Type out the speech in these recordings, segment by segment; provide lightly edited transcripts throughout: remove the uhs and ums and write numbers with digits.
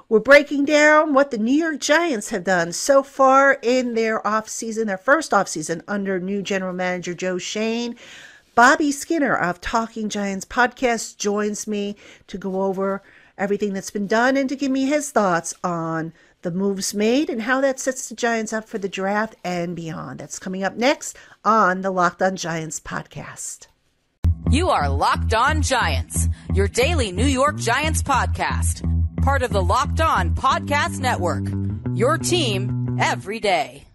We're breaking down what the New York Giants have done so far in their offseason, their first offseason under new general manager Joe Schoen. Bobby Skinner of Talking Giants podcast joins me to go over everything that's been done and to give me his thoughts on the moves made and how that sets the Giants up for the draft and beyond. That's coming up next on the LockedOn Giants podcast. You are Locked On Giants, your daily New York Giants podcast. Part of the Locked On Podcast Network, your team every day.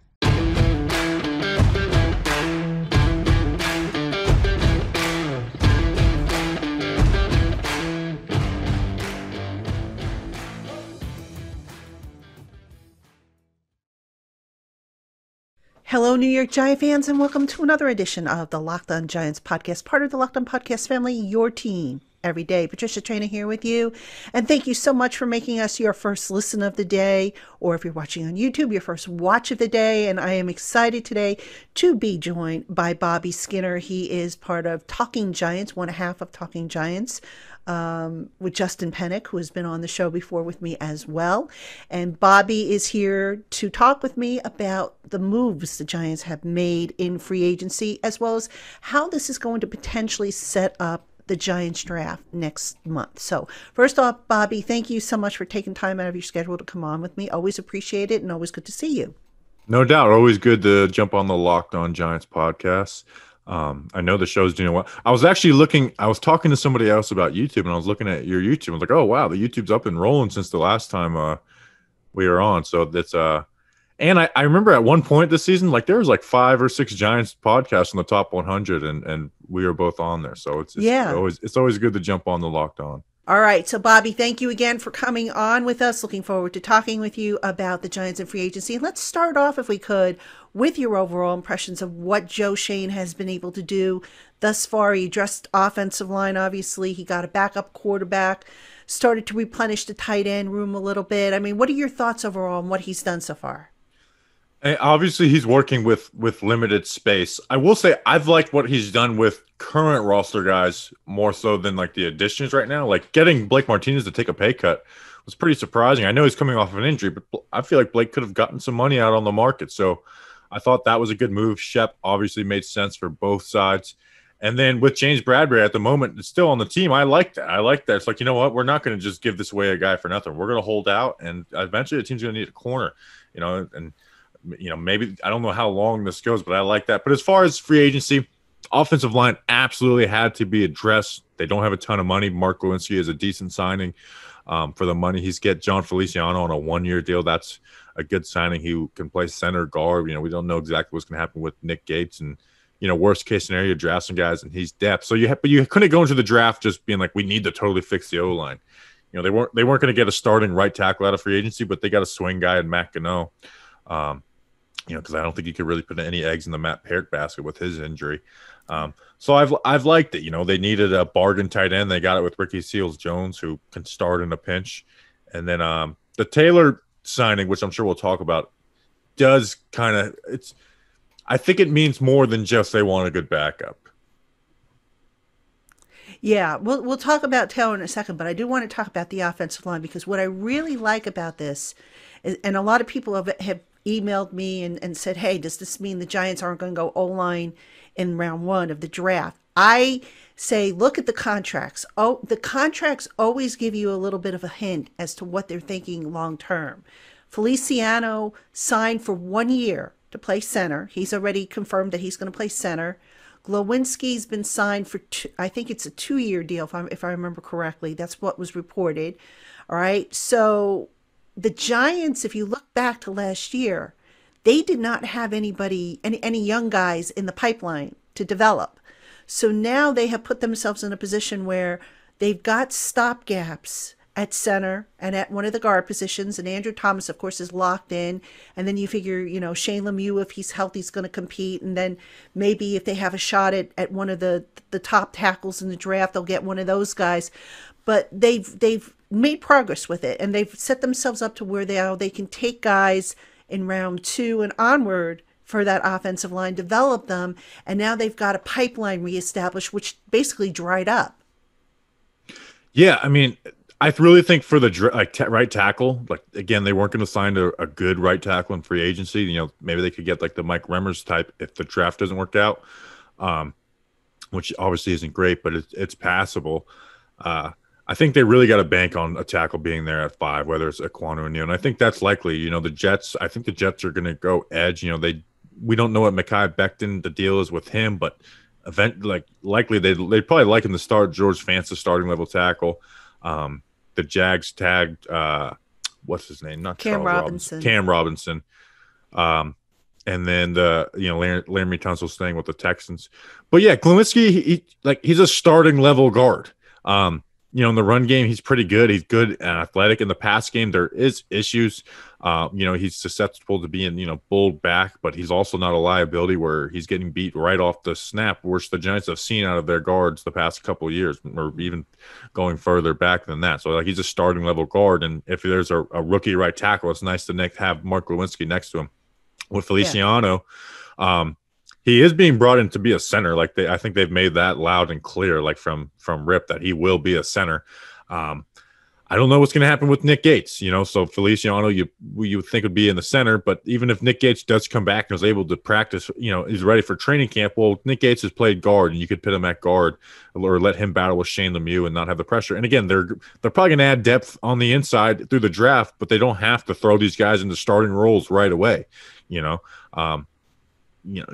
Hello, New York Giant fans, and welcome to another edition of the Locked On Giants podcast, part of the Locked On Podcast family, your team every day. Patricia Traina here with you, and thank you so much for making us your first listen of the day, or if you're watching on YouTube, your first watch of the day. And I am excited today to be joined by Bobby Skinner. He is part of Talking Giants, one half of Talking Giants, with Justin Pennick, who has been on the show before with me as well. And Bobby is here to talk with me about the moves the Giants have made in free agency, as well as how this is going to potentially set up the Giants draft next month. So first off, Bobby, thank you so much for taking time out of your schedule to come on with me. Always appreciate it and always good to see you. No doubt. Always good to jump on the Locked On Giants podcast. I know the show's doing well. I was talking to somebody else about YouTube, and I was looking at your YouTube. I was like, oh, wow, the YouTube's up and rolling since the last time we were on. So that's and I remember at one point this season, like there was like 5 or 6 Giants podcasts in the top 100, and we were both on there. So it's always good to jump on the Locked On. All right. So, Bobby, thank you again for coming on with us. Looking forward to talking with you about the Giants and free agency. And let's start off, if we could, with your overall impressions of what Joe Schoen has been able to do thus far. He addressed offensive line, obviously. He got a backup quarterback, started to replenish the tight end room a little bit. I mean, what are your thoughts overall on what he's done so far? And obviously, he's working with limited space. I will say I've liked what he's done with current roster guys more so than like the additions right now. Like getting Blake Martinez to take a pay cut was pretty surprising. I know he's coming off of an injury, but I feel like Blake could have gotten some money out on the market. So I thought that was a good move. Shep obviously made sense for both sides. And then with James Bradbury at the moment, it's still on the team. I like that. It's like, you know what? We're not going to just give this away a guy for nothing. We're going to hold out, and eventually the team's going to need a corner, and maybe I don't know how long this goes, but I like that. But as far as free agency, offensive line absolutely had to be addressed. They don't have a ton of money. Mark Lewinsky is a decent signing for the money he's get. John Feliciano on a 1-year deal. That's a good signing. He can play center guard. We don't know exactly what's going to happen with Nick Gates, and worst case scenario, draft some guys and he's depth. So you couldn't go into the draft just being like, we need to totally fix the O line. They weren't going to get a starting right tackle out of free agency, but they got a swing guy in Matt Gano. Because I don't think he could really put any eggs in the Matt Parrott basket with his injury. So I've liked it. They needed a bargain tight end. They got it with Ricky Seals-Jones, who can start in a pinch. And then the Taylor signing, which I'm sure we'll talk about, does kind of – I think it means more than just they want a good backup. Yeah, we'll talk about Taylor in a second, but I do want to talk about the offensive line, because what I really like about this is, and a lot of people have emailed me and said, hey, does this mean the Giants aren't going to go O-line in round 1 of the draft? I say, look at the contracts. Oh, the contracts always give you a little bit of a hint as to what they're thinking long term. Feliciano signed for 1 year to play center. He's already confirmed that he's going to play center. Glowinski's been signed for I think it's a 2-year deal, if I remember correctly. That's what was reported. All right. So the Giants, if you look back to last year, they did not have any young guys in the pipeline to develop. So now they have put themselves in a position where they've got stopgaps at center and at one of the guard positions. And Andrew Thomas, of course, is locked in. And then you figure, Shane Lemieux, if he's healthy, is going to compete. And then maybe if they have a shot at one of the top tackles in the draft, they'll get one of those guys. But they've made progress with it, and they've set themselves up to where they can take guys in round 2 and onward for that offensive line, develop them, and now they've got a pipeline reestablished, which basically dried up. Yeah, I mean, I really think for the right tackle, like again, they weren't going to sign a good right tackle in free agency. You know, maybe they could get like the Mike Remmers type if the draft doesn't work out, which obviously isn't great, but it's passable. I think they really got to bank on a tackle being there at 5, whether it's Ekwonu or Neal. And I think that's likely. You know, I think the Jets are going to go edge. You know, we don't know what Mekhi Becton the deal is with him, but likely they'd probably like him to start George Fant, the starting level tackle. The Jags tagged what's his name? Not Cam Charles Robinson. Cam Robinson. And then Laramie Tunsil's staying with the Texans. But yeah, Glowinski, he's a starting level guard. You know, in the run game, he's pretty good. He's good and athletic. In the pass game, there is issues. You know, he's susceptible to being, you know, bowled back, but he's also not a liability where he's getting beat right off the snap, which the Giants have seen out of their guards the past couple of years, or even going further back than that. So, like, he's a starting level guard, and if there's a rookie right tackle, it's nice to have Mark Lewinsky next to him. With Feliciano, he is being brought in to be a center. Like I think they've made that loud and clear, like from Rip, that he will be a center. I don't know what's going to happen with Nick Gates, you know. So Feliciano, you would think would be in the center, but even if Nick Gates does come back and is able to practice, you know, he's ready for training camp. Well, Nick Gates has played guard, and you could put him at guard or let him battle with Shane Lemieux and not have the pressure. And again, they're probably going to add depth on the inside through the draft, but they don't have to throw these guys into starting roles right away, you know.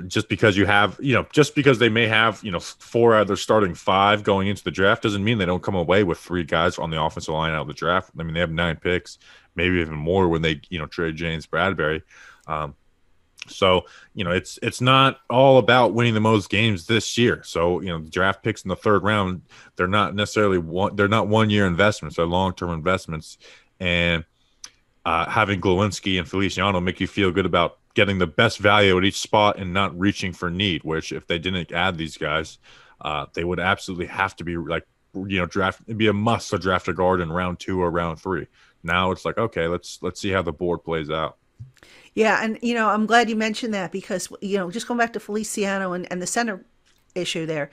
Just because they may have, you know, 4 out of their starting 5 going into the draft doesn't mean they don't come away with 3 guys on the offensive line out of the draft. I mean, they have 9 picks, maybe even more when they, you know, trade James Bradbury. So, you know, it's not all about winning the most games this year. So, you know, the draft picks in the 3rd round, they're not necessarily they're not 1-year investments, they're long-term investments. And having Glowinski and Feliciano make you feel good about getting the best value at each spot and not reaching for need, which if they didn't add these guys, they would absolutely have to be like, you know, it'd be a must to draft a guard in round 2 or round 3. Now it's like, okay, let's see how the board plays out. Yeah. And, you know, I'm glad you mentioned that because, you know, just going back to Feliciano and the center issue there,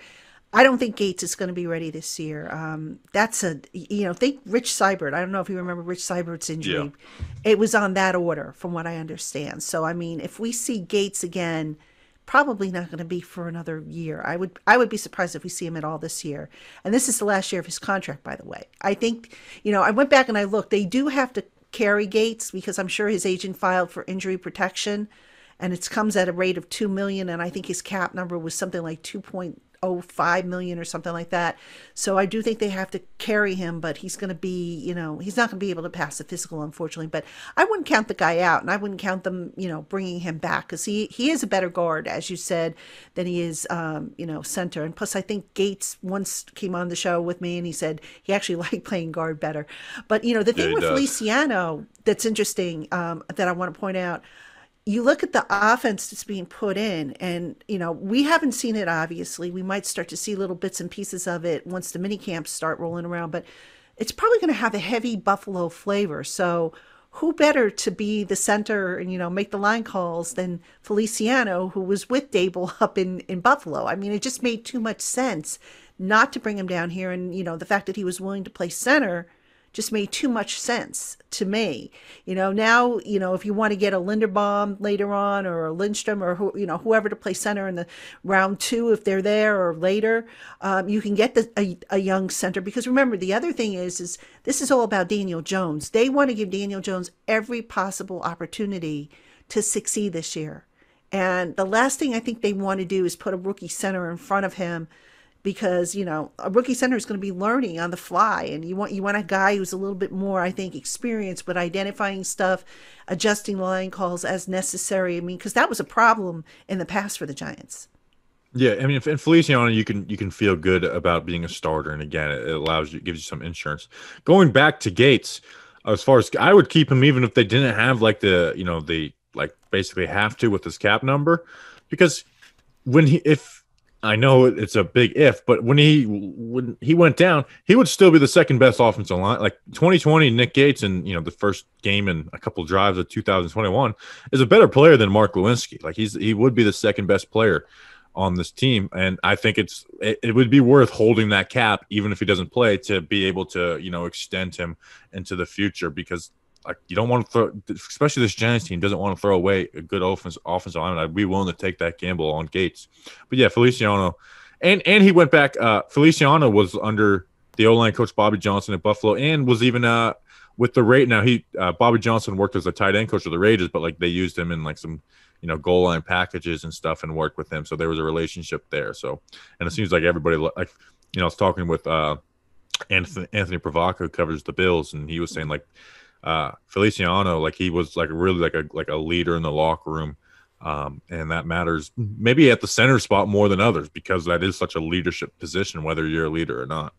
I don't think Gates is going to be ready this year. Think Rich Seibert. I don't know if you remember Rich Seibert's injury. Yeah. It was on that order, from what I understand. So, I mean, if we see Gates again, probably not going to be for another year. I would be surprised if we see him at all this year. And this is the last year of his contract, by the way. I think, you know, I went back and I looked. They do have to carry Gates because I'm sure his agent filed for injury protection, and it comes at a rate of $2 million, and I think his cap number was something like $2.05 million or something like that. So I do think they have to carry him, but he's going to be, you know, he's not going to be able to pass the physical, unfortunately. But I wouldn't count the guy out, and I wouldn't count them, you know, bringing him back because he is a better guard, as you said, than he is, center. And plus, I think Gates once came on the show with me, and he said he actually liked playing guard better. But, you know, the thing with Feliciano that's interesting that I want to point out, you look at the offense that's being put in, and, you know, we haven't seen it, obviously. We might start to see little bits and pieces of it once the mini camps start rolling around, but it's probably going to have a heavy Buffalo flavor. So who better to be the center and, you know, make the line calls than Feliciano, who was with Dable up in Buffalo? I mean, it just made too much sense not to bring him down here. And, you know, the fact that he was willing to play center just made too much sense to me. You know, now, you know, if you want to get a Linderbaum later on or a Lindstrom or whoever to play center in the round 2, if they're there or later, you can get a young center. Because remember, the other thing is this is all about Daniel Jones. They want to give Daniel Jones every possible opportunity to succeed this year. And the last thing I think they want to do is put a rookie center in front of him, because, you know, a rookie center is going to be learning on the fly, and you want a guy who's a little bit more, I think, experienced with identifying stuff, adjusting line calls as necessary. I mean, because that was a problem in the past for the Giants. Yeah, I mean, in Feliciano, you can feel good about being a starter, and again, it gives you some insurance. Going back to Gates, as far as I would keep him even if they didn't have basically have to with his cap number, because I know it's a big if, but when he went down, he would still be the second best offensive line. Like 2020, Nick Gates, and, you know, the first game and a couple of drives of 2021 is a better player than Mark Lewinsky. Like he would be the second best player on this team. And I think it would be worth holding that cap, even if he doesn't play, to be able to, extend him into the future, because like you don't want to throw, especially this Giants team doesn't want to throw away a good offensive lineman. I'd be willing to take that gamble on Gates. But yeah, Feliciano, and he went back. Feliciano was under the O-line coach Bobby Johnson at Buffalo, and was even with the Raiders. Now Bobby Johnson worked as a tight end coach for the Raiders, but like they used him in like some goal line packages and stuff and worked with him. So there was a relationship there. So, and it seems like everybody, like, I was talking with Anthony Provoca, who covers the Bills, and he was saying like Feliciano, like he was like really like a leader in the locker room. And that matters maybe at the center spot more than others, because that is such a leadership position, whether you're a leader or not.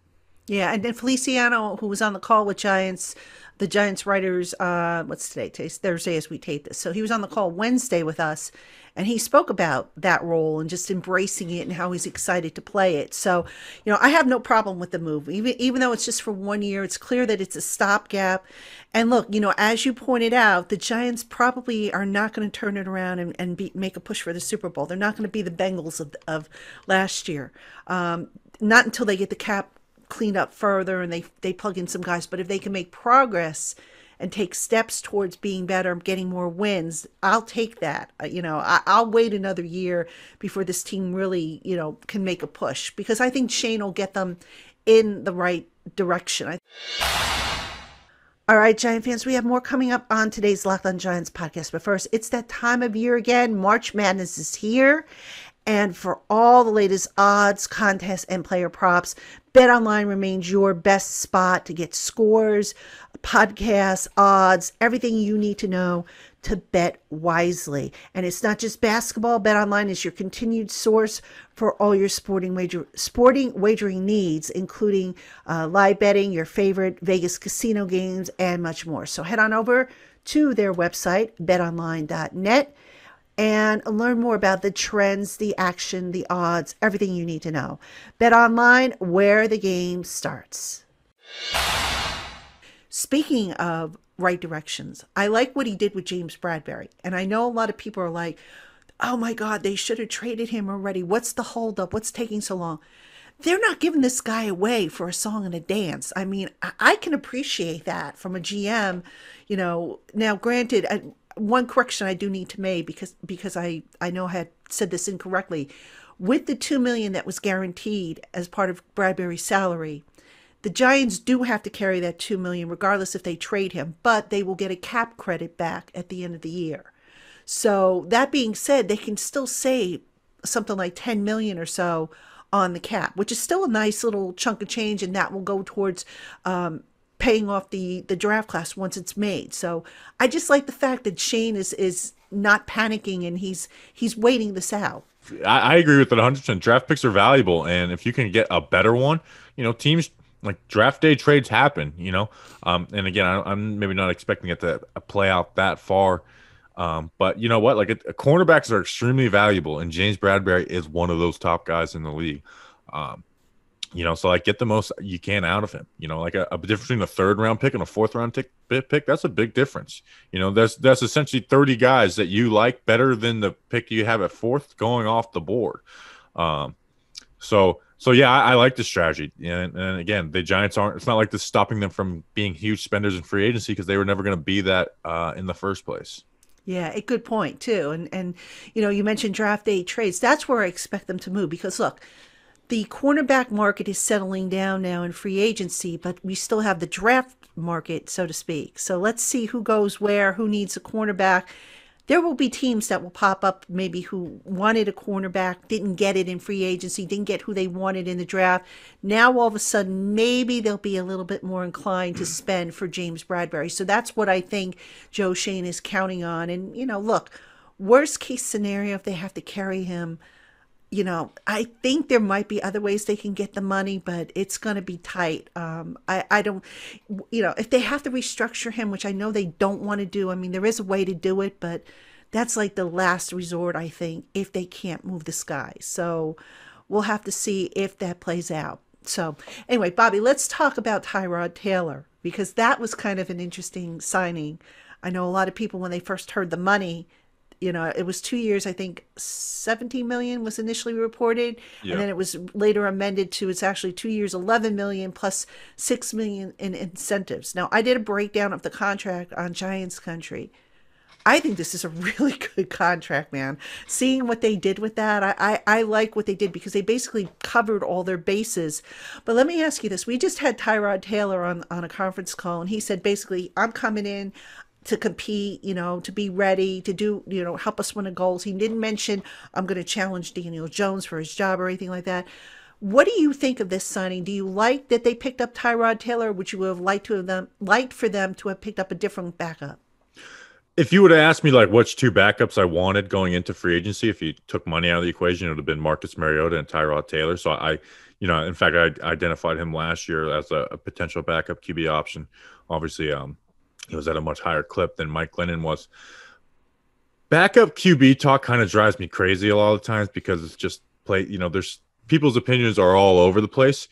Yeah, and then Feliciano, who was on the call with the Giants writers, what's today? Today's Thursday as we tape this. So he was on the call Wednesday with us, and he spoke about that role and just embracing it and how he's excited to play it. So, I have no problem with the move. Even though it's just for 1 year, it's clear that it's a stopgap. And look, as you pointed out, the Giants probably are not going to turn it around and make a push for the Super Bowl. They're not going to be the Bengals of last year. Not until they get the cap cleaned up further and they plug in some guys. But if they can make progress and take steps towards being better, getting more wins, I'll take that. I'll wait another year before this team really, can make a push, because I think Schoen will get them in the right direction. All right, Giant fans, we have more coming up on today's Locked On Giants podcast. But first, it's that time of year again. March Madness is here. And for all the latest odds, contests, and player props, BetOnline remains your best spot to get scores, podcasts, odds, everything you need to know to bet wisely. And it's not just basketball. BetOnline is your continued source for all your sporting wagering needs, including live betting, your favorite Vegas casino games, and much more. So head on over to their website, betonline.net, and learn more about the trends, the action, the odds, everything you need to know. BetOnline, where the game starts. Speaking of right directions, I like what he did with James Bradberry. And I know a lot of people are like, oh my God, they should have traded him already. What's the holdup? What's taking so long? They're not giving this guy away for a song and a dance. I mean, I can appreciate that from a GM. Now granted, one correction I do need to make, because I know I had said this incorrectly. With the $2 million that was guaranteed as part of Bradberry's salary, the Giants do have to carry that $2 million regardless if they trade him, but they will get a cap credit back at the end of the year. So that being said, they can still save something like $10 million or so on the cap, which is still a nice little chunk of change, and that will go towards paying off the draft class once it's made. So I just like the fact that Schoen is not panicking and he's waiting this out. I agree with it 100%. Draft picks are valuable, and if you can get a better one, teams like draft day trades happen, and again, I'm maybe not expecting it to play out that far. But you know what? Like cornerbacks are extremely valuable, and James Bradberry is one of those top guys in the league. So like get the most you can out of him. Like a difference between a third round pick and a fourth round pick, that's a big difference. That's essentially 30 guys that you like better than the pick you have at fourth going off the board. So yeah, I like this strategy. And again, the Giants it's not like this stopping them from being huge spenders in free agency, because they were never going to be that in the first place. Yeah, a good point too. And you mentioned draft day trades. That's where I expect them to move, because look, the cornerback market is settling down now in free agency, but we still have the draft market, so to speak. So let's see who goes where, who needs a cornerback. There will be teams that will pop up maybe who wanted a cornerback, didn't get it in free agency, didn't get who they wanted in the draft. Now, all of a sudden, maybe they'll be a little bit more inclined to spend for James Bradberry. So that's what I think Joe Schoen is counting on. And, look, worst case scenario, if they have to carry him, I think there might be other ways they can get the money, but it's going to be tight. I don't, if they have to restructure him, which I know they don't want to do. I mean, there is a way to do it, but that's like the last resort, I think, if they can't move this guy. So we'll have to see if that plays out. So anyway, Bobby, let's talk about Tyrique Taylor, because that was kind of an interesting signing. I know a lot of people, when they first heard the money, it was 2 years. I think 17 million was initially reported, Yeah. and then it was later amended to it's actually 2 years, 11 million plus 6 million in incentives. Now, I did a breakdown of the contract on Giants Country. I think this is a really good contract, man. Seeing what they did with that, I like what they did because they basically covered all their bases. But let me ask you this. We just had Tyrique Taylor on a conference call, and he said basically, I'm coming in to compete, to be ready, to do, help us win the goals. He didn't mention I'm going to challenge Daniel Jones for his job or anything like that. What do you think of this signing? Do you like that they picked up Tyrique Taylor? Or would you have liked for them to have picked up a different backup? If you would have asked me like which two backups I wanted going into free agency, if you took money out of the equation, it would have been Marcus Mariota and Tyrique Taylor. So in fact, I identified him last year as a potential backup QB option. Obviously, he was at a much higher clip than Mike Glennon was. Backup QB talk kind of drives me crazy a lot of times because it's just there's people's opinions are all over the place.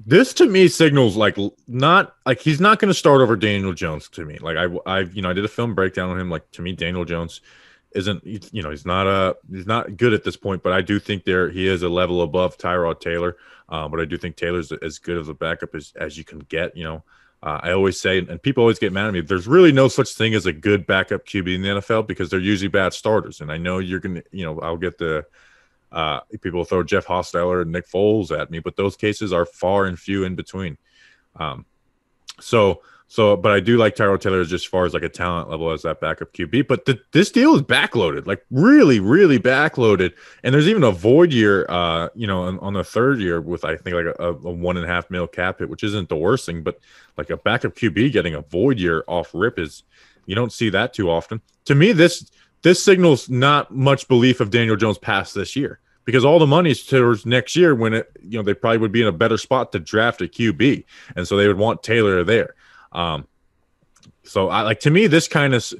This to me signals not like he's not going to start over Daniel Jones to me. Like I did a film breakdown on him. Like to me, Daniel Jones isn't, he's not good at this point, but I do think he is a level above Tyrique Taylor. But I do think Taylor's as good of a backup as you can get. I always say, and people always get mad at me, there's really no such thing as a good backup QB in the NFL because they're usually bad starters. And I know you're going to, I'll get the, people throw Jeff Hostetler and Nick Foles at me, but those cases are far and few in between. But I do like Tyrique Taylor just as far as like a talent level as that backup QB. But this deal is backloaded, like really, really backloaded. And there's even a void year, on the third year with I think like a $1.5 million cap hit, which isn't the worst thing. But like a backup QB getting a void year off rip you don't see that too often. To me, this signals not much belief of Daniel Jones past this year because all the money's towards next year when they probably would be in a better spot to draft a QB. And so they would want Taylor there. So to me, this kind of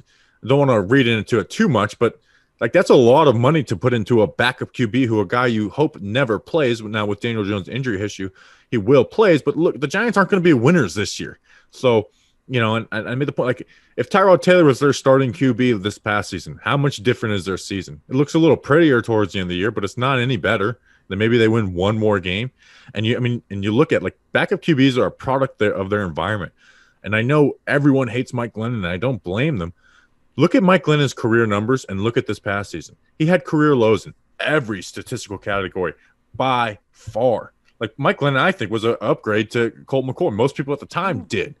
don't want to read into it too much, but like that's a lot of money to put into a backup QB who a guy you hope never plays. Now with Daniel Jones' injury issue, he will plays, but look, the Giants aren't going to be winners this year. So, and I made the point, like if Tyrique Taylor was their starting QB this past season, how much different is their season? It looks a little prettier towards the end of the year, but it's not any better. Then maybe they win one more game. And you look at like backup QBs are a product of their environment. And I know everyone hates Mike Glennon, and I don't blame them. Look at Mike Glennon's career numbers and look at this past season. He had career lows in every statistical category by far. Like Mike Glennon, I think, was an upgrade to Colt McCoy. Most people at the time did.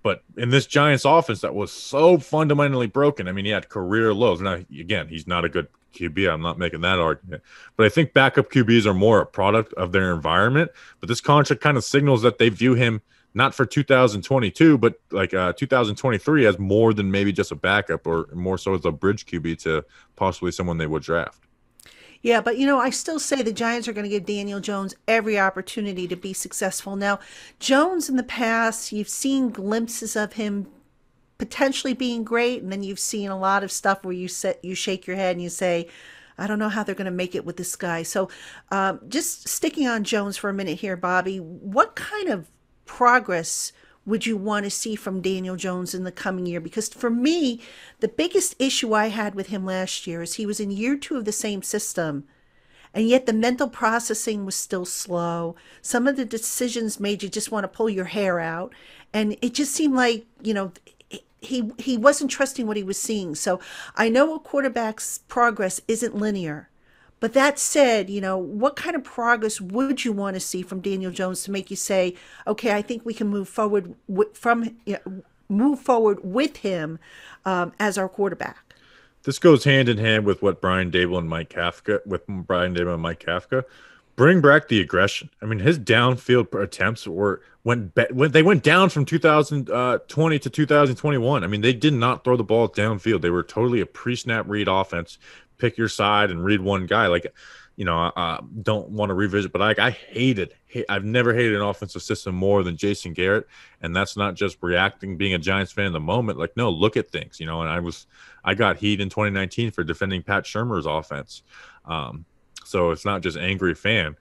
But in this Giants offense that was so fundamentally broken, he had career lows. Now, again, he's not a good QB. I'm not making that argument. But I think backup QBs are more a product of their environment. But this contract kind of signals that they view him not for 2022, but like 2023 as more than maybe just a backup or more so as a bridge QB to possibly someone they would draft. Yeah, but I still say the Giants are going to give Daniel Jones every opportunity to be successful. Now, Jones in the past, you've seen glimpses of him potentially being great, and then you've seen a lot of stuff where you shake your head and you say, I don't know how they're going to make it with this guy. So just sticking on Jones for a minute here, Bobby, what kind of progress would you want to see from Daniel Jones in the coming year? Because for me, the biggest issue I had with him last year is he was in year 2 of the same system, and yet the mental processing was still slow. Some of the decisions made you just want to pull your hair out, and it just seemed like, he wasn't trusting what he was seeing. So I know a quarterback's progress isn't linear. But that said, what kind of progress would you want to see from Daniel Jones to make you say, okay, I think we can move forward with him as our quarterback? This goes hand in hand with what Brian Dable and Mike Kafka, bring back the aggression. His downfield attempts they went down from 2020 to 2021. They did not throw the ball downfield. They were totally a pre-snap read offense. Pick your side and read one guy. Don't want to revisit, but I've never hated an offensive system more than Jason Garrett. And that's not just reacting, being a Giants fan in the moment. Like, no, look at things, and I got heat in 2019 for defending Pat Shurmur's offense. So it's not just angry fan.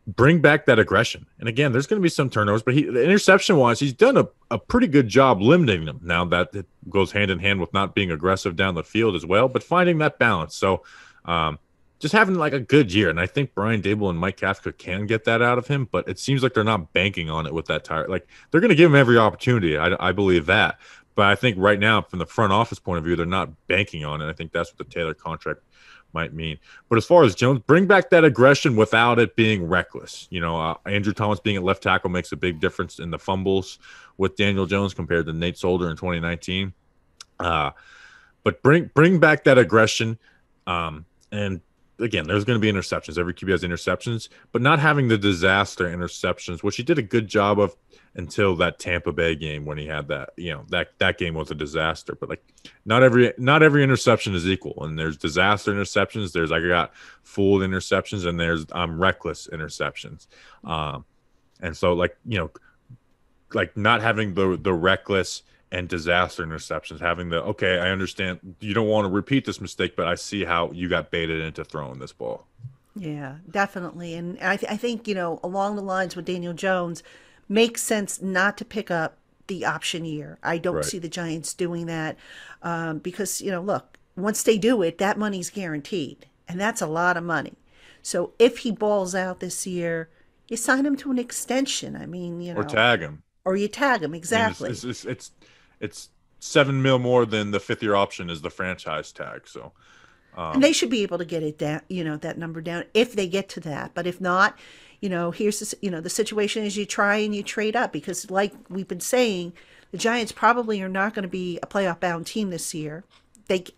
Bring back that aggression. And again, there's going to be some turnovers, but the interception wise, he's done a pretty good job limiting them. Now that goes hand in hand with not being aggressive down the field as well, but finding that balance. So just having like a good year. And I think Brian Dable and Mike Kafka can get that out of him, but it seems like they're not banking on it with that tire. Like they're going to give him every opportunity. I believe that. But I think right now, from the front office point of view, they're not banking on it. I think that's what the Taylor contract might mean. But as far as Jones, bring back that aggression without it being reckless. Andrew Thomas being at left tackle makes a big difference in the fumbles with Daniel Jones compared to Nate Solder in 2019. But bring back that aggression. And again, there's going to be interceptions. Every QB has interceptions, but not having the disaster interceptions, which he did a good job of until that Tampa Bay game when he had that. That game was a disaster. But like, not every interception is equal. And there's disaster interceptions. There's I got fooled interceptions, and there's reckless interceptions. And so like not having the reckless and disaster interceptions, having I understand you don't want to repeat this mistake, but I see how you got baited into throwing this ball. Yeah, definitely. And I think, along the lines with Daniel Jones, makes sense not to pick up the option year. I don't see the Giants doing that because, look, once they do it, that money's guaranteed. And that's a lot of money. So if he balls out this year, you sign him to an extension. I mean, or tag him. Or you tag him, exactly. I mean, it's $7 million more than the 5th-year option is the franchise tag. So, and they should be able to get it down, that number down if they get to that. But if not, here's the situation is you try and you trade up because, like we've been saying, the Giants probably are not going to be a playoff bound team this year.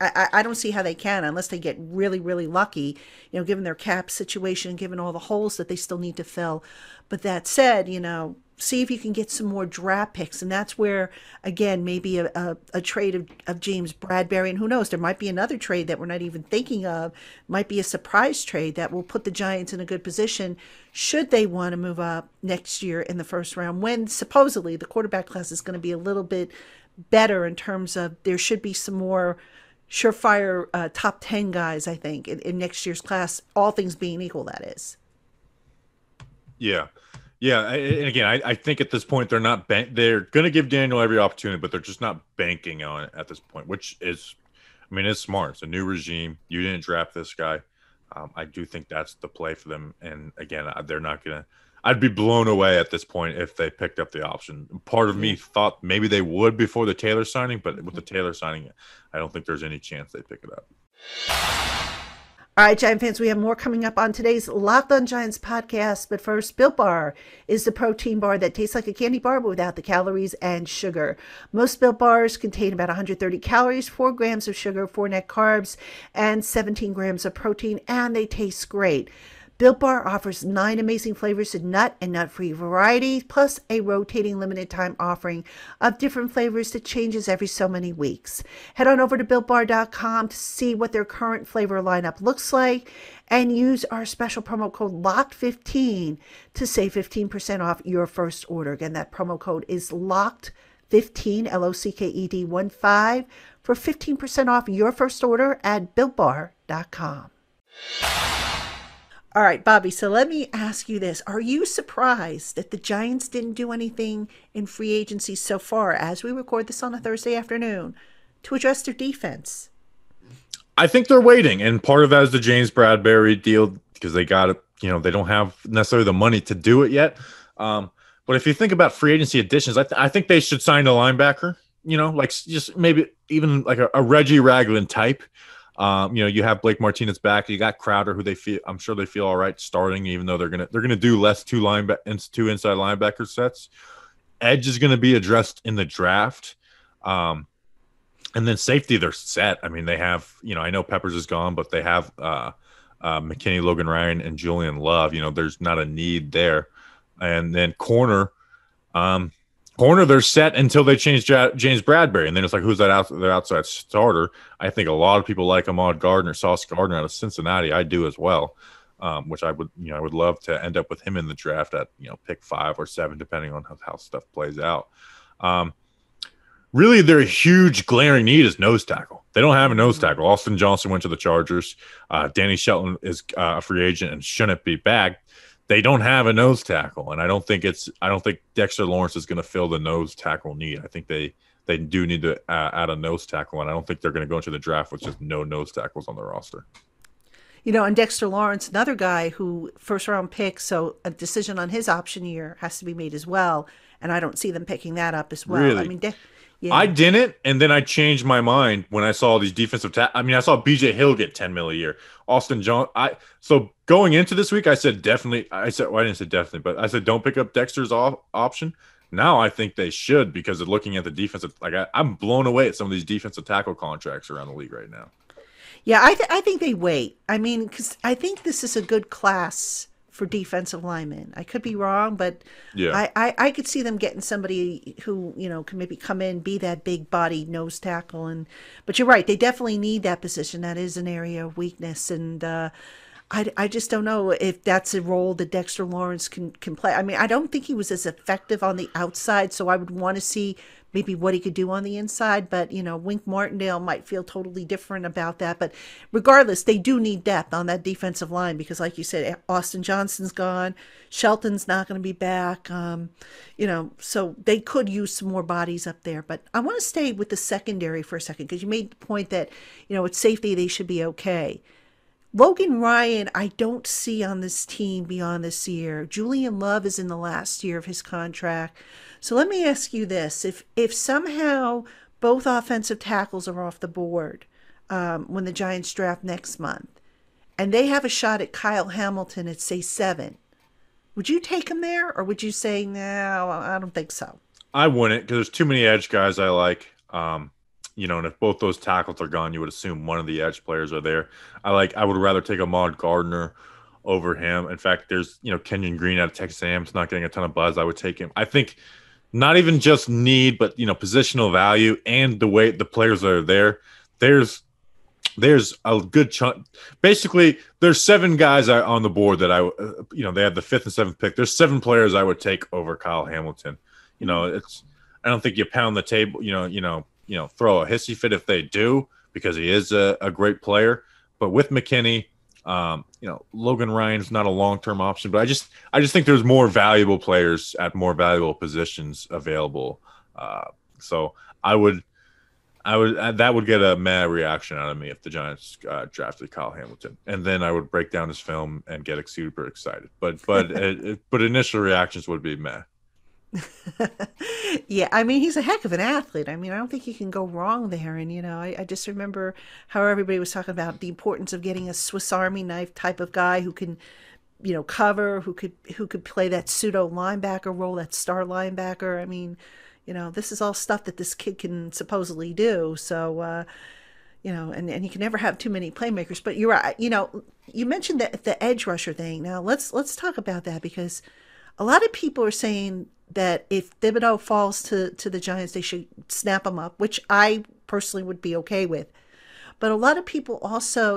I don't see how they can unless they get really, really lucky, given their cap situation, given all the holes that they still need to fill. But that said, see if you can get some more draft picks. And that's where, again, maybe a trade of James Bradberry. And who knows, there might be another trade that we're not even thinking of. Might be a surprise trade that will put the Giants in a good position should they want to move up next year in the first round, when supposedly the quarterback class is going to be a little bit better in terms of there should be some more surefire top 10 guys, I think, in next year's class, all things being equal, that is. Yeah. Yeah, and again, I think at this point they're not they're going to give Daniel every opportunity, but they're just not banking on it at this point, which is, it's smart. It's a new regime. You didn't draft this guy. I do think that's the play for them. And again, they're not going to – I'd be blown away at this point if they picked up the option. Part of me thought maybe they would before the Taylor signing, but with the Taylor signing, I don't think there's any chance they pick it up. All right, Giant fans, we have more coming up on today's LockedOn Giants podcast. But first, Built Bar is the protein bar that tastes like a candy bar but without the calories and sugar. Most Built Bars contain about 130 calories, 4 grams of sugar, 4 net carbs, and 17 grams of protein, and they taste great. Built Bar offers 9 amazing flavors in nut and nut-free variety, plus a rotating limited-time offering of different flavors that changes every so many weeks. Head on over to BuiltBar.com to see what their current flavor lineup looks like and use our special promo code LOCKED15 to save 15% off your first order. Again, that promo code is LOCKED15, LOCKED15, for 15% off your first order at BuiltBar.com. All right, Bobby, so let me ask you this. Are you surprised that the Giants didn't do anything in free agency so far, as we record this on a Thursday afternoon, to address their defense? I think they're waiting, and part of that is the James Bradberry deal because they got it. They don't have necessarily the money to do it yet. But if you think about free agency additions, I think they should sign a linebacker, like just maybe even like a Reggie Ragland type. You have Blake Martinez back. You got Crowder, who I'm sure they feel all right starting, even though they're gonna do less two inside linebacker sets. Edge is gonna be addressed in the draft, and then safety they're set. They have I know Peppers is gone, but they have McKinney, Logan Ryan, and Julian Love. There's not a need there, and then corner. They're set until they change James Bradberry, and then it's like, who's their outside starter? I think a lot of people like Sauce Gardner out of Cincinnati. I do as well, which I would love to end up with him in the draft at pick 5 or 7, depending on how stuff plays out. Really, their huge glaring need is nose tackle. They don't have a nose tackle. Austin Johnson went to the Chargers. Danny Shelton is a free agent and shouldn't be back. They don't have a nose tackle, and I don't think Dexter Lawrence is going to fill the nose tackle need. I think they they do need to add a nose tackle, and I don't think they're going to go into the draft with just no nose tackles on the roster. And Dexter Lawrence, another guy who first round pick, so a decision on his option year has to be made as well. And I don't see them picking that up as well. Really? I mean, yeah. I didn't, and then I changed my mind when I saw these defensive I saw BJ Hill get $10 million a year. Austin John. So going into this week, I said definitely. I didn't say definitely, but I said don't pick up Dexter's option. Now I think they should, because of looking at the defensive. I'm blown away at some of these defensive tackle contracts around the league right now. Yeah, I think they wait. I mean, because I think this is a good class for defensive linemen. I could be wrong, but yeah, I could see them getting somebody who, can maybe come in, be that big body nose tackle. But you're right, they definitely need that position. That is an area of weakness. And I just don't know if that's a role that Dexter Lawrence can play. I mean, I don't think he was as effective on the outside, so I would want to see maybe what he could do on the inside. But, Wink Martindale might feel totally different about that. But regardless, they do need depth on that defensive line because, like you said, Austin Johnson's gone. Shelton's not going to be back. So they could use some more bodies up there. But I want to stay with the secondary for a second because you made the point that, at safety they should be okay. Logan Ryan, I don't see on this team beyond this year. Julian Love is in the last year of his contract. So let me ask you this. If somehow both offensive tackles are off the board when the Giants draft next month, and they have a shot at Kyle Hamilton at, say, 7, would you take him there? Or would you say, no, I don't think so? I wouldn't, because there's too many edge guys I like. And if both those tackles are gone, you would assume one of the edge players are there. I would rather take Ahmad Gardner over him. In fact, there's, Kenyon Green out of Texas A&M is not getting a ton of buzz. I would take him. I think not even just need, but, positional value and the way the players that are there, there's a good chunk. Basically, there's 7 guys on the board that they have the 5th and 7th pick. There's 7 players I would take over Kyle Hamilton. I don't think you pound the table, throw a hissy fit if they do, because he is a great player. But with McKinney, Logan Ryan's not a long-term option, but I just think there's more valuable players at more valuable positions available. So that would get a mad reaction out of me if the Giants drafted Kyle Hamilton, and then I would break down his film and get super excited. But initial reactions would be meh. Yeah, I mean, he's a heck of an athlete. I mean, I don't think you can go wrong there. And, I just remember how everybody was talking about the importance of getting a Swiss Army knife type of guy who can, cover, who could play that pseudo linebacker role, that star linebacker. I mean, this is all stuff that this kid can supposedly do. So, and you can never have too many playmakers. But you're right. You mentioned the edge rusher thing. Now, let's talk about that, because a lot of people are saying that if Thibodeau falls to the Giants, they should snap him up, which I personally would be okay with. But a lot of people also,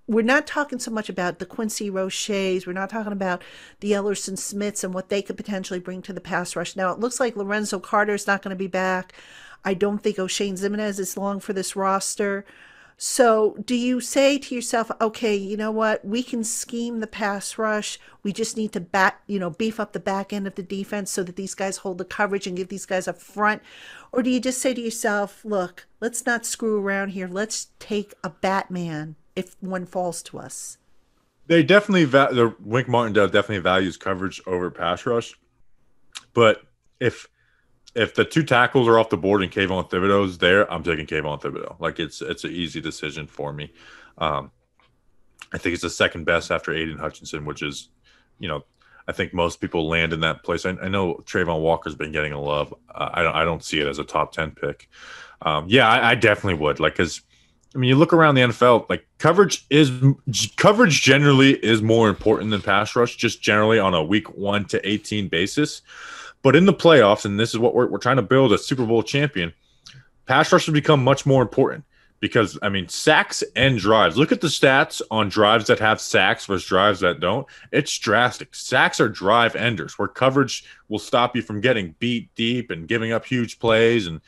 we're not talking so much about the Quincy Roches. We're not talking about the Ellerson Smiths and what they could potentially bring to the pass rush. Now, it looks like Lorenzo Carter is not going to be back. I don't think O'Shane Ximines is long for this roster. So do you say to yourself, okay, you know what? We can scheme the pass rush. We just need to beef up the back end of the defense so that these guys hold the coverage and give these guys a front? Or do you just say to yourself, look, let's not screw around here. Let's take a Batman if one falls to us? They definitely Wink Martindale definitely values coverage over pass rush. But if the 2 tackles are off the board and Kayvon Thibodeau's there, I'm taking Kayvon Thibodeau. It's an easy decision for me. I think it's the second best after Aiden Hutchinson, which is, I think most people land in that place. I know Trayvon Walker's been getting a love. I don't see it as a top 10 pick. I definitely would. Because you look around the NFL, coverage generally is more important than pass rush, just generally on a week 1 to 18 basis. But in the playoffs, and this is what we're trying to build, a Super Bowl champion, pass rush has become much more important because, sacks and drives. Look at the stats on drives that have sacks versus drives that don't. It's drastic. Sacks are drive enders, where coverage will stop you from getting beat deep and giving up huge plays and,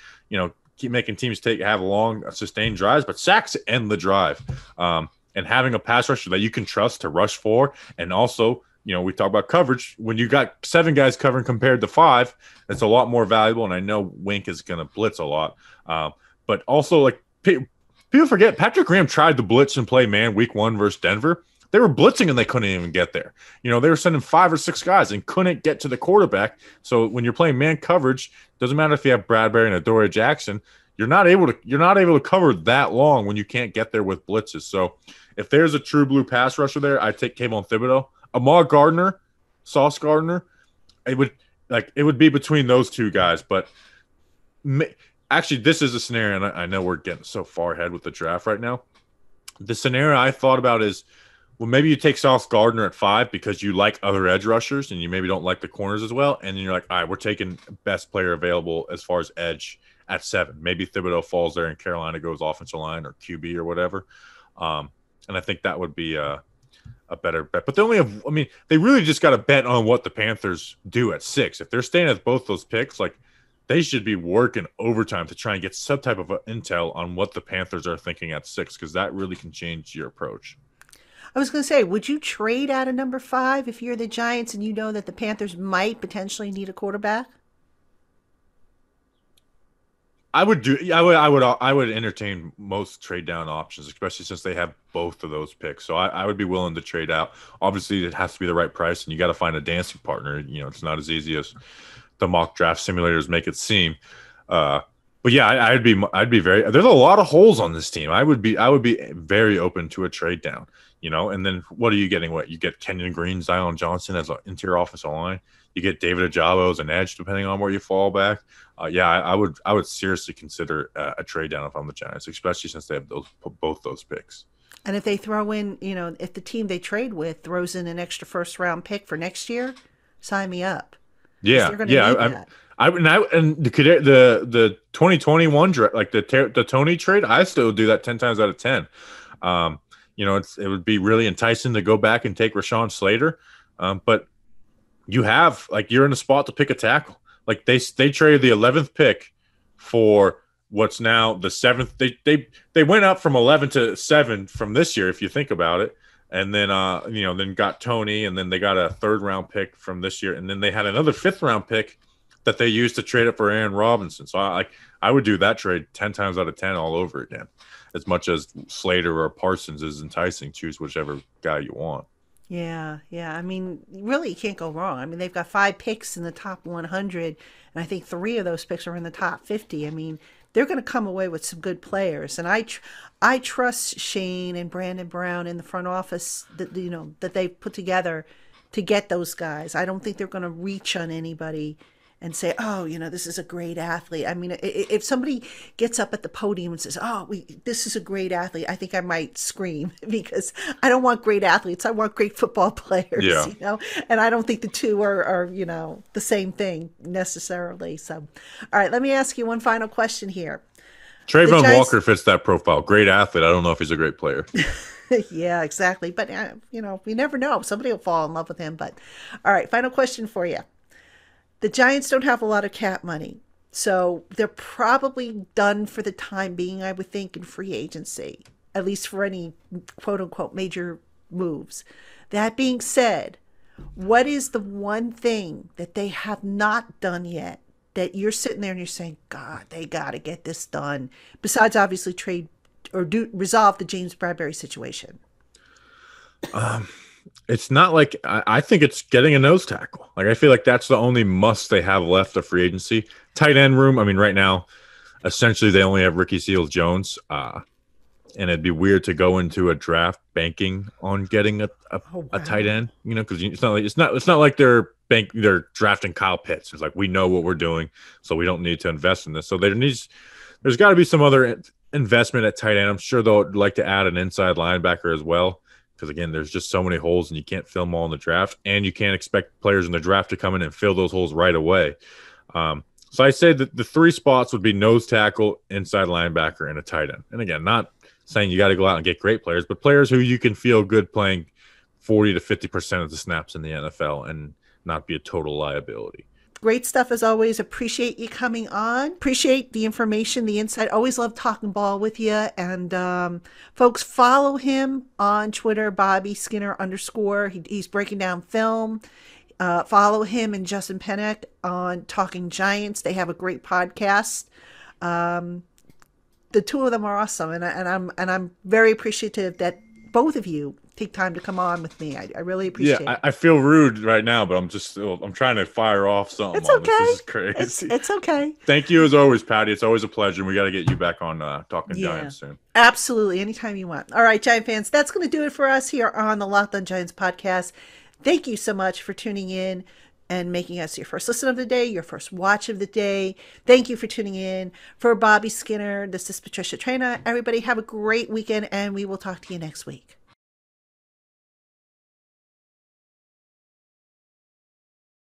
keep making teams have long, sustained drives. But sacks end the drive. And having a pass rusher that you can trust to rush for and also we talk about coverage. When you got 7 guys covering compared to 5, it's a lot more valuable. And I know Wink is going to blitz a lot. But also, like, people forget Patrick Graham tried to blitz and play man week 1 versus Denver. They were blitzing and they couldn't even get there. They were sending 5 or 6 guys and couldn't get to the quarterback. So when you're playing man coverage, doesn't matter if you have Bradbury and Adoree Jackson, you're not able to cover that long when you can't get there with blitzes. So if there's a true blue pass rusher there, I take Kayvon Thibodeau. Ahmad Gardner, Sauce Gardner, it would be between those 2 guys. But actually, this is a scenario, and I know we're getting so far ahead with the draft right now. The scenario I thought about is, well, maybe you take Sauce Gardner at 5 because you like other edge rushers and you maybe don't like the corners as well. And then you're like, all right, we're taking best player available as far as edge at 7. Maybe Thibodeau falls there and Carolina goes offensive line or QB or whatever. And I think that would be a better bet. But they really just got to bet on what the Panthers do at 6. If they're staying at both those picks, like, they should be working overtime to try and get some type of intel on what the Panthers are thinking at 6, because that really can change your approach. I was going to say, would you trade out of number 5 if you're the Giants and you know that the Panthers might potentially need a quarterback? I would entertain most trade down options, especially since they have both of those picks. So I would be willing to trade out. Obviously, it has to be the right price, and you got to find a dancing partner. It's not as easy as the mock draft simulators make it seem. But yeah, I'd be very. There's a lot of holes on this team. I would be very open to a trade down. And then what are you getting? You get Kenyon Green, Zion Johnson as an interior offensive line. You get David Ojabo as an edge, depending on where you fall back. I would seriously consider a trade down if I'm the Giants, especially since they have both those picks. And if they throw in, if the team they trade with throws in an extra first round pick for next year, sign me up. Yeah, and the 2021 like the Tony trade, I still do that 10 times out of 10. It would be really enticing to go back and take Rashawn Slater, but you're in a spot to pick a tackle. Like they traded the 11th pick for what's now the 7th. They went up from 11 to 7 from this year, if you think about it. And then then got Tony, and then they got a 3rd round pick from this year, and then they had another 5th round pick that they used to trade it for Aaron Robinson. So I would do that trade 10 times out of 10 all over again. As much as Slater or Parsons is enticing, choose whichever guy you want. Yeah. I mean, really, you can't go wrong. I mean, they've got 5 picks in the top 100, and I think 3 of those picks are in the top 50. I mean, they're going to come away with some good players, and I trust Shane and Brandon Brown in the front office that they've put together to get those guys. I don't think they're going to reach on anybody and say, oh, this is a great athlete. I mean, if somebody gets up at the podium and says, oh, this is a great athlete, I think I might scream, because I don't want great athletes. I want great football players, and I don't think the two are the same thing necessarily. So, all right, let me ask you one final question here. Trayvon Walker fits that profile. Great athlete. I don't know if he's a great player. Yeah, exactly. But, we never know. Somebody will fall in love with him. But, all right, final question for you. The Giants don't have a lot of cap money, so they're probably done for the time being, I would think, in free agency, at least for any quote-unquote major moves. That being said, what is the one thing that they have not done yet that you're sitting there and you're saying, God, they got to get this done, besides obviously trade or resolve the James Bradbury situation? It's not like I think it's getting a nose tackle. Like, I feel like that's the only must they have left of free agency. Tight end room. I mean, right now, essentially they only have Ricky Seals-Jones, and it'd be weird to go into a draft banking on getting a tight end. Because it's not like they're drafting Kyle Pitts. It's like, we know what we're doing, so we don't need to invest in this. So there's got to be some other investment at tight end. I'm sure they'll like to add an inside linebacker as well. Because, again, there's just so many holes, and you can't fill them all in the draft, and you can't expect players in the draft to come in and fill those holes right away. So I say that the 3 spots would be nose tackle, inside linebacker, and a tight end. And, again, not saying you got to go out and get great players, but players who you can feel good playing 40 to 50% of the snaps in the NFL and not be a total liability. Great stuff as always. Appreciate you coming on. Appreciate the information, the insight. Always love talking ball with you. And folks, follow him on Twitter, Bobby Skinner _. He's breaking down film. Follow him and Justin Pennick on Talking Giants. They have a great podcast. The two of them are awesome, and I'm very appreciative that both of you take time to come on with me. I really appreciate it. I feel rude right now, but I'm trying to fire off something. It's okay. This is crazy. It's okay. Thank you as always, Patty. It's always a pleasure. We got to get you back on Talking Giants soon. Absolutely. Anytime you want. All right, Giant fans, that's going to do it for us here on the LockedOn Giants podcast. Thank you so much for tuning in and making us your first listen of the day, your first watch of the day. Thank you for tuning in. For Bobby Skinner, this is Patricia Traina. Everybody have a great weekend, and we will talk to you next week.